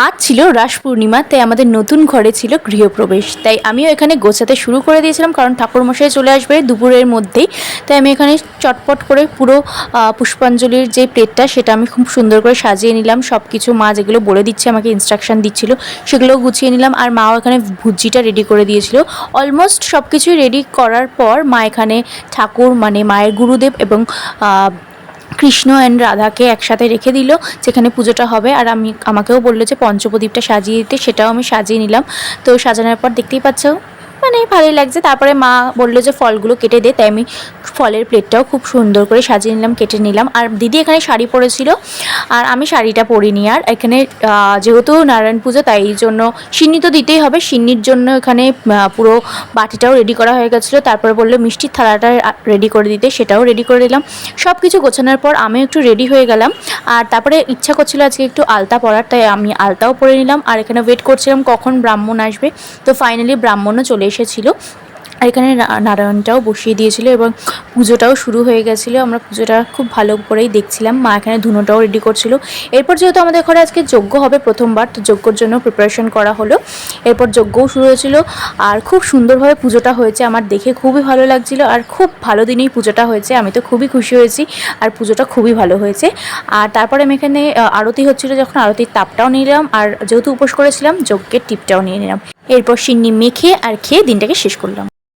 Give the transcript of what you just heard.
আজ ছিল রাস পূর্ণিমা, তাই আমাদের নতুন ঘরে ছিল গৃহপ্রবেশ। তাই আমিও এখানে গোছাতে শুরু করে দিয়েছিলাম, কারণ ঠাকুরমশাই চলে আসবে দুপুরের মধ্যেই। তাই আমি এখানে চটপট করে পুরো পুষ্পাঞ্জলির যে প্লেটটা সেটা আমি খুব সুন্দর করে সাজিয়ে নিলাম। সব কিছু মা যেগুলো বলে দিচ্ছে, আমাকে ইনস্ট্রাকশান দিচ্ছিল, সেগুলোও গুছিয়ে নিলাম। আর মাও এখানে ভুজিটা রেডি করে দিয়েছিল। অলমোস্ট সব কিছুই রেডি করার পর মা এখানে ঠাকুর মানে মায়ের গুরুদেব এবং কৃষ্ণ অ্যান্ড রাধাকে একসাথে রেখে দিল যেখানে পুজোটা হবে। আর আমাকেও বললো যে পঞ্চপ্রদীপটা সাজিয়ে দিতে, সেটাও আমি সাজিয়ে নিলাম। তো সাজানোর পর দেখতেই পাচ্ছ মানে ভালোই লাগছে। তারপরে মা বললো যে ফলগুলো কেটে দে, তাই আমি ফলের প্লেটটাও খুব সুন্দর করে সাজিয়ে নিলাম, কেটে নিলাম। আর দিদি এখানে শাড়ি পরেছিল, আর আমি শাড়িটা পরিনি। আর এখানে যেহেতু নারায়ণ পুজো, তাই জন্য সিন্নি তো দিতেই হবে। সিন্নির জন্য এখানে পুরো বাটিটাও রেডি করা হয়ে গেছিলো। তারপরে বললো মিষ্টির থালাটা রেডি করে দিতে, সেটাও রেডি করে দিলাম। সব কিছু গোছানোর পর আমিও একটু রেডি হয়ে গেলাম। আর তারপরে ইচ্ছা করছিল আজকে একটু আলতা পরার, তাই আমি আলতাও পরে নিলাম। আর এখানে ওয়েট করছিলাম কখন ব্রাহ্মণ আসবে। তো ফাইনালি ব্রাহ্মণও চলে এসেছিলো। আর এখানে নারায়ণটাও বসিয়ে দিয়েছিল এবং পুজোটাও শুরু হয়ে গেছিলো। আমরা পুজোটা খুব ভালো করেই দেখছিলাম। মা এখানে ধুনোটাও রেডি করছিল। এরপর যেহেতু আমাদের ঘরে আজকে যজ্ঞ হবে প্রথমবার, তো যজ্ঞর জন্য প্রিপারেশন করা হলো। এরপর যজ্ঞও শুরু হয়েছিল। আর খুব সুন্দরভাবে পুজোটা হয়েছে, আমার দেখে খুবই ভালো লাগছিল। আর খুব ভালো দিনেই পুজোটা হয়েছে, আমি তো খুবই খুশি হয়েছি। আর পুজোটা খুবই ভালো হয়েছে। আর তারপরে আমি এখানে আরতি হচ্ছিলো, যখন আরতির তাপটাও নিলাম। আর যেহেতু উপোস করেছিলাম, যজ্ঞের টিপটাও নিয়ে নিলাম। এরপর সিন্নি মেখে আর খেয়ে দিনটাকে শেষ করলাম।